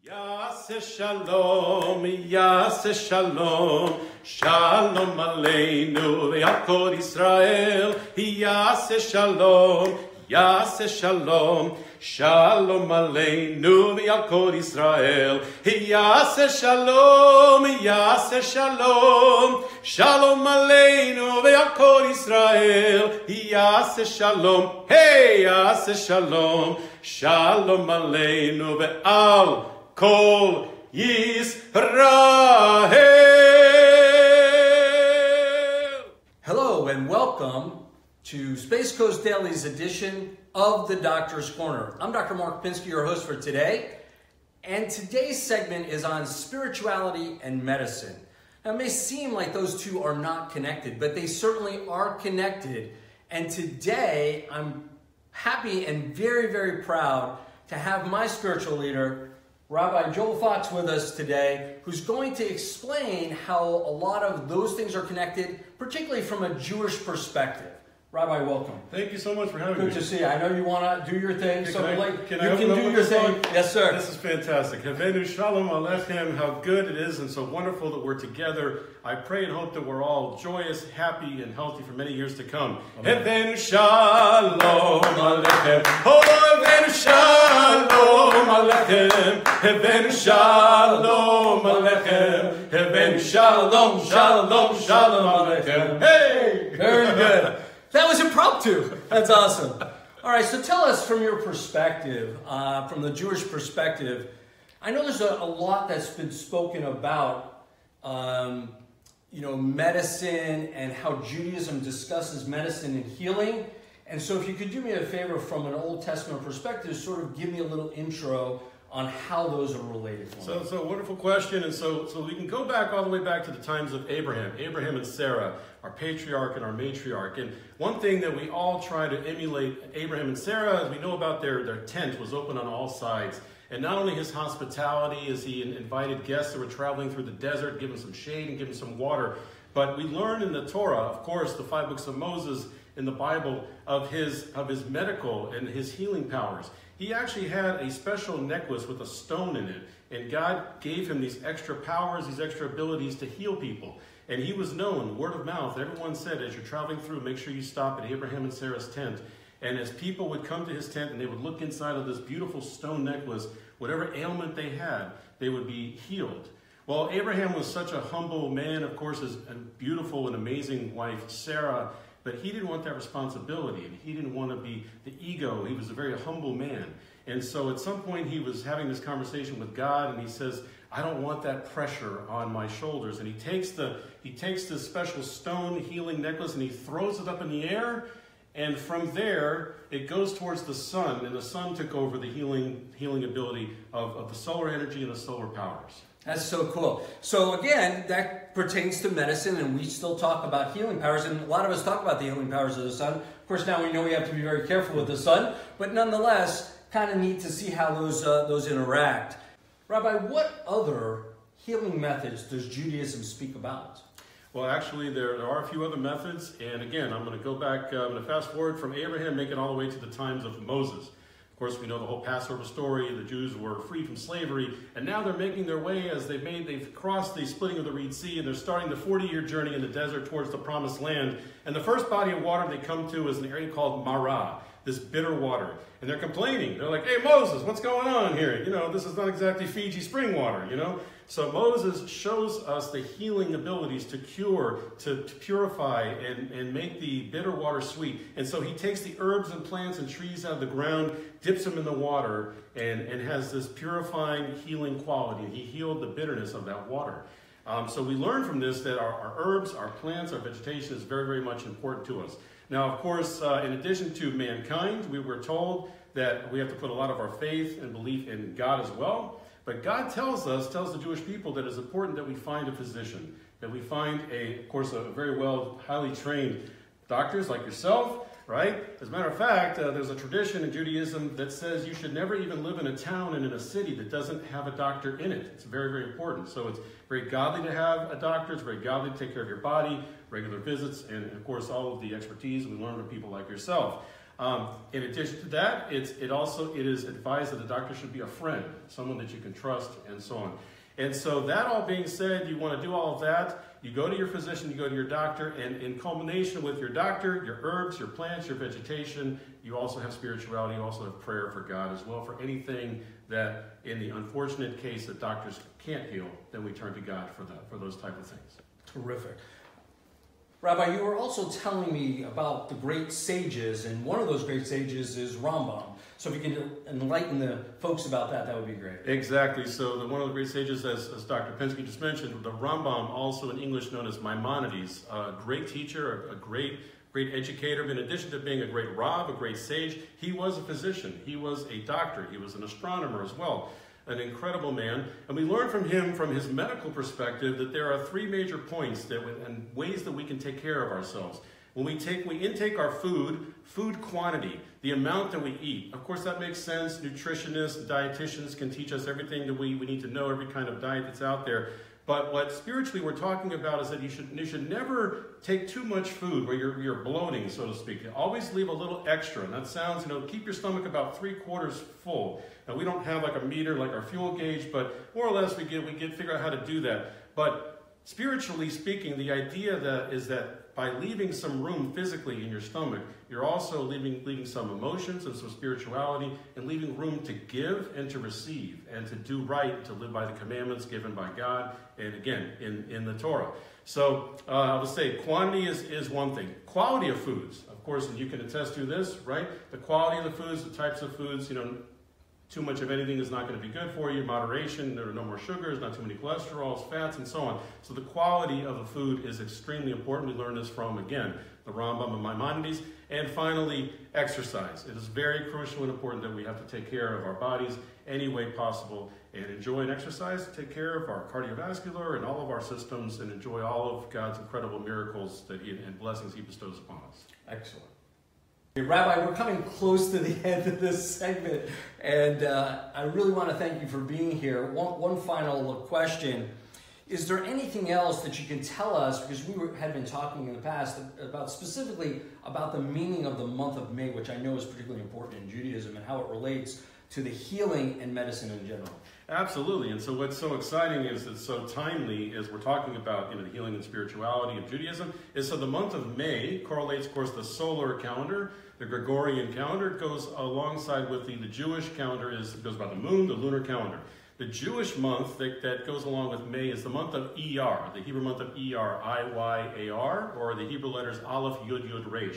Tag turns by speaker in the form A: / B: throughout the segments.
A: Yaseh shalom, Yaseh shalom, shalom aleinu ve'al Israel. Yaseh shalom, Yaseh shalom, shalom aleinu ve'al Israel. Yaseh shalom, Yaseh shalom, shalom aleinu ve'al Israel. Yaseh shalom, hey, Yaseh shalom, shalom aleinu ve'al Kol Yisrael.
B: Hello and welcome to Space Coast Daily's edition of the Doctor's Corner. I'm Dr. Mark Pinsky, your host for today, and today's segment is on spirituality and medicine. Now, it may seem like those two are not connected, but they certainly are connected, and today I'm happy and very, very proud to have my spiritual leader, Rabbi Fox, with us today, who's going to explain how a lot of those things are connected, particularly from a Jewish perspective. Rabbi, welcome.
A: Thank you so much for having me.
B: Good to see you. I know you want to do your thing, so you can
A: do
B: your thing. Yes, sir.
A: This is fantastic. Havenu Shalom Alechem. How good it is and so wonderful that we're together. I pray and hope that we're all joyous, happy, and healthy for many years to come. Havenu Shalom Alechem. Oh, Havenu Shalom Alechem. Havenu Shalom Alechem. Havenu Shalom, Shalom, Shalom Alechem. Hey!
B: Very good. That was impromptu. That's awesome. All right, so tell us from your perspective, from the Jewish perspective. I know there's a lot that's been spoken about, medicine and how Judaism discusses medicine and healing. And so if you could do me a favor from an Old Testament perspective, sort of give me a little intro on how those are related.
A: So wonderful question, and so we can go back all the way back to the times of Abraham and Sarah, our patriarch and our matriarch. And one thing that we all try to emulate Abraham and Sarah, as we know about their tent was open on all sides. And not only his hospitality as he invited guests that were traveling through the desert, give them some shade and give them some water, but we learn in the Torah, of course, the 5 books of Moses in the Bible, of his medical and his healing powers. He actually had a special necklace with a stone in it, and God gave him these extra powers, these extra abilities to heal people. And he was known, word of mouth, everyone said, as you're traveling through, make sure you stop at Abraham and Sarah's tent. And as people would come to his tent and they would look inside of this beautiful stone necklace, whatever ailment they had, they would be healed. Well, Abraham was such a humble man, of course, his beautiful and amazing wife, Sarah, but he didn't want that responsibility, and he didn't want to be the ego. He was a very humble man. And so at some point he was having this conversation with God, and he says, I don't want that pressure on my shoulders. And he takes this special stone healing necklace and he throws it up in the air, and from there it goes towards the sun, and the sun took over the healing ability of the solar energy and the solar powers.
B: That's so cool. So again, that pertains to medicine, and we still talk about healing powers, and a lot of us talk about the healing powers of the sun. Of course, now we know we have to be very careful with the sun, but nonetheless, kind of neat to see how those interact. Rabbi, what other healing methods does Judaism speak about?
A: Well, actually, there are a few other methods, and again, I'm going to go back, I'm going to fast forward from Abraham, make it all the way to the times of Moses. Of course, we know the whole Passover story. The Jews were freed from slavery, and now they're making their way as they've crossed the splitting of the Red Sea, and they're starting the 40-year journey in the desert towards the Promised Land. And the first body of water they come to is an area called Marah, this bitter water. And they're complaining. They're like, hey, Moses, what's going on here? This is not exactly Fiji spring water, So Moses shows us the healing abilities to cure, to purify, and make the bitter water sweet. And so he takes the herbs and plants and trees out of the ground, dips them in the water, and has this purifying, healing quality. And he healed the bitterness of that water. So we learn from this that our herbs, our plants, our vegetation is very, very much important to us. Now, of course, in addition to mankind, we were told that we have to put a lot of our faith and belief in God as well. But God tells the Jewish people that it's important that we find a physician, that we find of course, a very well, highly trained doctors like yourself, right? As a matter of fact, there's a tradition in Judaism that says you should never even live in a town and in a city that doesn't have a doctor in it. It's very, very important. So it's very godly to have a doctor. It's very godly to take care of your body, regular visits, and of course, all of the expertise we learn from people like yourself. In addition to that, it is advised that the doctor should be a friend, someone that you can trust, and so on. And so that all being said, you want to do all of that, you go to your physician, you go to your doctor, and in culmination with your doctor, your herbs, your plants, your vegetation, you also have spirituality, you also have prayer for God as well. For anything that, in the unfortunate case that doctors can't heal, then we turn to God for those type of things.
B: Terrific. Rabbi, you were also telling me about the great sages, and one of those great sages is Rambam. So if you can enlighten the folks about that, that would be great.
A: Exactly. So one of the great sages, as Dr. Pinsky just mentioned, the Rambam, also in English known as Maimonides, a great teacher, a great educator. In addition to being a great Rav, a great sage, he was a physician. He was a doctor. He was an astronomer as well. An incredible man. And we learn from him, from his medical perspective, that there are three major points and ways that we can take care of ourselves. When we intake our food quantity, the amount that we eat. Of course, that makes sense. Nutritionists, dietitians can teach us everything that we need to know, every kind of diet that's out there. But what spiritually we're talking about is that you should never take too much food where you're bloating, so to speak. You always leave a little extra. And that sounds, keep your stomach about 3/4 full. Now, we don't have like a meter like our fuel gauge, but more or less we figure out how to do that. But spiritually speaking, the idea is that by leaving some room physically in your stomach, you're also leaving some emotions and some spirituality, and leaving room to give and to receive and to do right, to live by the commandments given by God, and again, in the Torah. So I would say quantity is one thing. Quality of foods, of course, and you can attest to this, right? The quality of the foods, the types of foods, too much of anything is not going to be good for you. Moderation, there are no more sugars, not too many cholesterols, fats, and so on. So the quality of the food is extremely important. We learn this from, again, the Rambam and Maimonides. And finally, exercise. It is very crucial and important that we have to take care of our bodies any way possible and enjoy and exercise, take care of our cardiovascular and all of our systems, and enjoy all of God's incredible miracles and blessings He bestows upon us.
B: Excellent. Rabbi, we're coming close to the end of this segment, and I really want to thank you for being here. One final question. Is there anything else that you can tell us, because we had been talking in the past specifically about the meaning of the month of May, which I know is particularly important in Judaism, and how it relates to the healing and medicine in general?
A: Absolutely. And so what's so exciting is it's so timely as we're talking about the healing and spirituality of Judaism is so the month of May correlates, of course, the solar calendar, the Gregorian calendar. It goes alongside with the Jewish calendar, it goes by the moon, the lunar calendar. The Jewish month that goes along with May is the month of Iyar, the Hebrew month of Iyar, I-Y-A-R, or the Hebrew letters Aleph, Yud, Yud, Resh.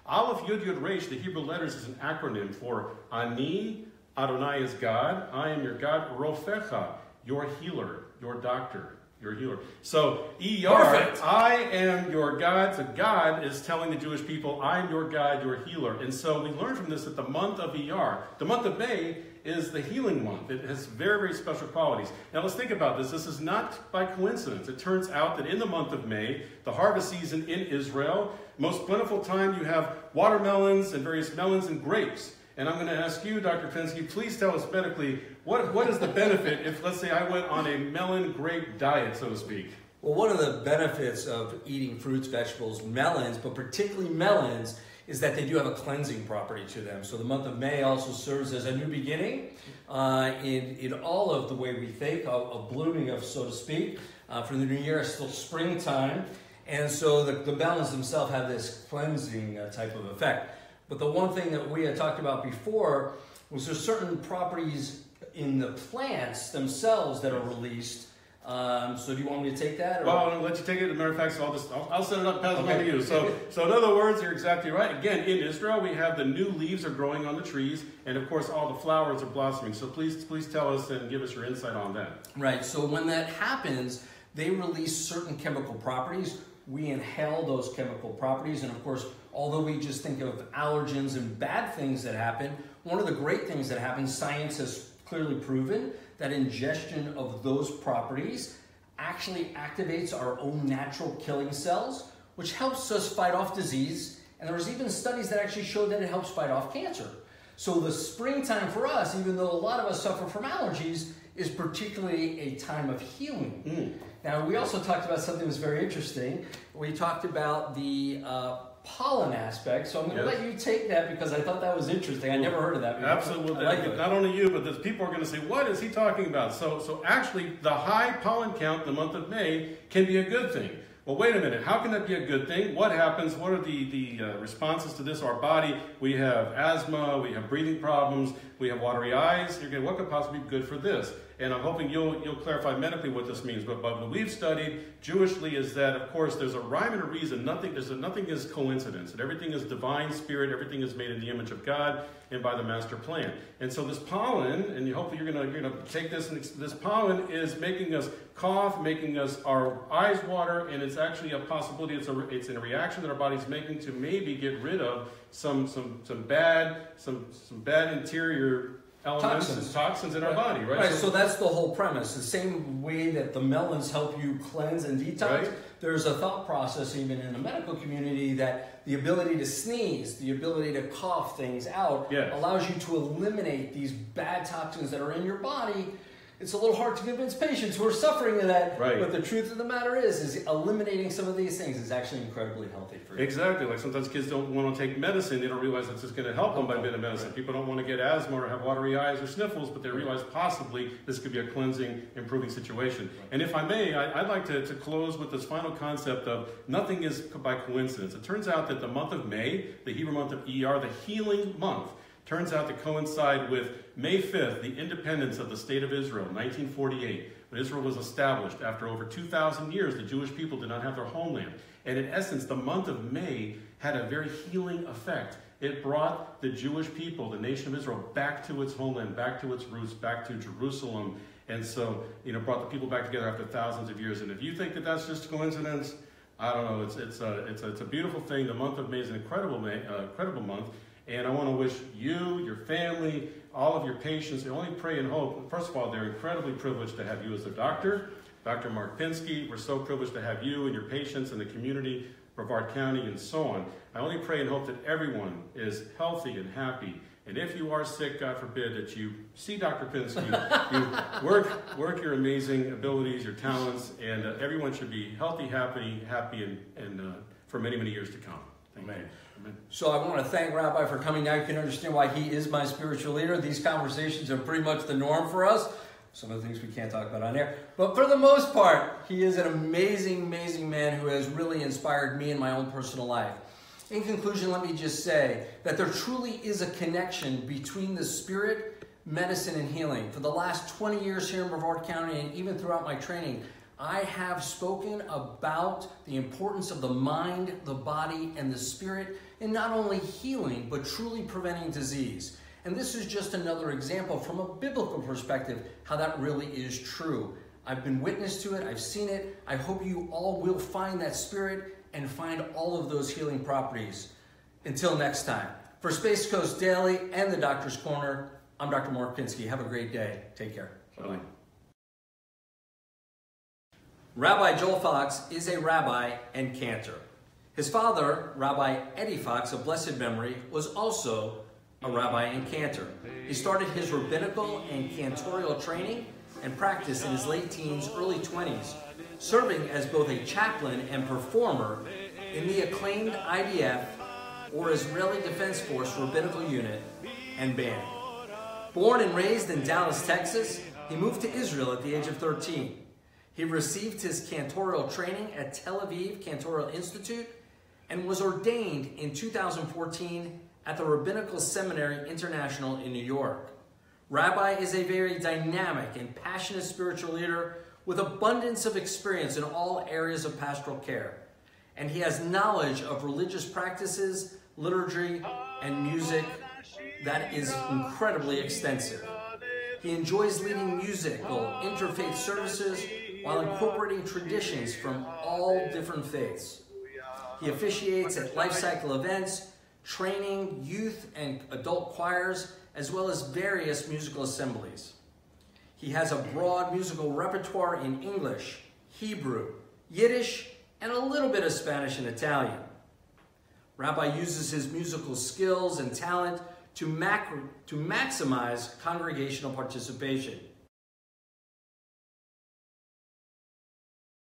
A: Aleph, Yud, Yud, Resh, the Hebrew letters is an acronym for Ani, Adonai is God, I am your God, Rofecha, your healer, your doctor, your healer. So, Iyar, I am your God. So God is telling the Jewish people, I am your God, your healer. And so we learn from this that the month of Iyar, the month of May, is the healing month. It has very, very special qualities. Now let's think about this. This is not by coincidence. It turns out that in the month of May, the harvest season in Israel, most plentiful time, you have watermelons and various melons and grapes. And I'm going to ask you, Dr. Pinsky, please tell us medically, what is the benefit if, let's say, I went on a melon grape diet, so to speak?
B: Well, one of the benefits of eating fruits, vegetables, melons, but particularly melons, is that they do have a cleansing property to them. So the month of May also serves as a new beginning in all of the way we think, of blooming, of so to speak. For the new year, it's still springtime. And so the melons themselves have this cleansing type of effect. But the one thing that we had talked about before was there's certain properties in the plants themselves that are released. So do you want me to take that? Or?
A: Well, I'm going to let you take it. As a matter of fact, I'll set it up, pass it on to you. So in other words, you're exactly right. Again, in Israel, we have the new leaves are growing on the trees, and of course, all the flowers are blossoming. So please tell us and give us your insight on that.
B: Right. So when that happens, they release certain chemical properties. We inhale those chemical properties, and of course, although we just think of allergens and bad things that happen, one of the great things that happens, science has clearly proven that ingestion of those properties actually activates our own natural killing cells, which helps us fight off disease. And there's even studies that actually show that it helps fight off cancer. So the springtime for us, even though a lot of us suffer from allergies, is particularly a time of healing. Now, we also talked about something that was very interesting. We talked about the pollen aspect, so I'm going to
A: Yes.
B: let you take that because I thought that was interesting. I never heard of that before.
A: Absolutely.
B: I like it.
A: Not only you, but there's people are going to say, what is he talking about? So actually, the high pollen count in the month of May can be a good thing. Well, wait a minute. How can that be a good thing? What happens? What are the responses to this? Our body, we have asthma, we have breathing problems, we have watery eyes. You're going, what could possibly be good for this? And I'm hoping you'll clarify medically what this means. But what we've studied Jewishly is that, of course, there's a rhyme and a reason. Nothing is coincidence. And everything is divine spirit. Everything is made in the image of God and by the master plan. And so this pollen, and hopefully you're gonna take this, and this pollen is making us cough, making us our eyes water, and it's actually a possibility. It's a reaction that our body's making to maybe get rid of some bad interior elements and toxins in our body, right?
B: Right, so that's the whole premise. The same way that the melons help you cleanse and detox,
A: right.
B: There's a thought process even in the medical community that the ability to sneeze, the ability to cough things out,
A: yes.
B: allows you to eliminate these bad toxins that are in your body. It's a little hard to convince patients who are suffering of that,
A: right.
B: But the truth of the matter is eliminating some of these things is actually incredibly healthy for you.
A: Exactly. Like sometimes kids don't want to take medicine. They don't realize it's just going to help them by a bit of medicine.
B: Right.
A: People don't want to get asthma or have watery eyes or sniffles, but they realize possibly this could be a cleansing, improving situation.
B: Right.
A: And if I may, I'd like to close with this final concept of nothing is by coincidence. It turns out that the month of May, the Hebrew month of ER, the healing month, turns out to coincide with May 5th, the independence of the state of Israel, 1948, when Israel was established. After over 2,000 years, the Jewish people did not have their homeland. And in essence, the month of May had a very healing effect. It brought the Jewish people, the nation of Israel, back to its homeland, back to its roots, back to Jerusalem. And so, brought the people back together after thousands of years. And if you think that that's just coincidence, I don't know. It's a beautiful thing. The month of May is an incredible month. And I want to wish you, your family, all of your patients, I only pray and hope. First of all, they're incredibly privileged to have you as a doctor, Dr. Mark Pinsky. We're so privileged to have you and your patients in the community, Brevard County, and so on. I only pray and hope that everyone is healthy and happy. And if you are sick, God forbid, that you see Dr. Pinsky, you work your amazing abilities, your talents, and everyone should be healthy, happy, and for many, many years to come. Thank you. Amen.
B: So I want to thank Rabbi for coming. Now you can understand why he is my spiritual leader. These conversations are pretty much the norm for us. Some of the things we can't talk about on air. But for the most part, he is an amazing, amazing man who has really inspired me in my own personal life. In conclusion, let me just say that there truly is a connection between the spirit, medicine, and healing. For the last 20 years here in Brevard County, and even throughout my training, I have spoken about the importance of the mind, the body, and the spirit in not only healing, but truly preventing disease. And this is just another example from a biblical perspective how that really is true. I've been witness to it. I've seen it. I hope you all will find that spirit and find all of those healing properties. Until next time, for Space Coast Daily and the Doctor's Corner, I'm Dr. Mark Pinsky. Have a great day. Take care. Bye-bye. Rabbi Joel Fox is a rabbi and cantor. His father, Rabbi Eddie Fox of blessed memory, was also a rabbi and cantor. He started his rabbinical and cantorial training and practice in his late teens, early 20s, serving as both a chaplain and performer in the acclaimed IDF, or Israeli Defense Force Rabbinical Unit, and band. Born and raised in Dallas, Texas, he moved to Israel at the age of 13. He received his cantorial training at Tel Aviv Cantorial Institute and was ordained in 2014 at the Rabbinical Seminary International in New York. Rabbi is a very dynamic and passionate spiritual leader with abundance of experience in all areas of pastoral care. And he has knowledge of religious practices, liturgy, and music that is incredibly extensive. He enjoys leading musical interfaith services while incorporating traditions from all different faiths. He officiates at life cycle events, training youth and adult choirs, as well as various musical assemblies. He has a broad musical repertoire in English, Hebrew, Yiddish, and a little bit of Spanish and Italian. Rabbi uses his musical skills and talent to maximize congregational participation.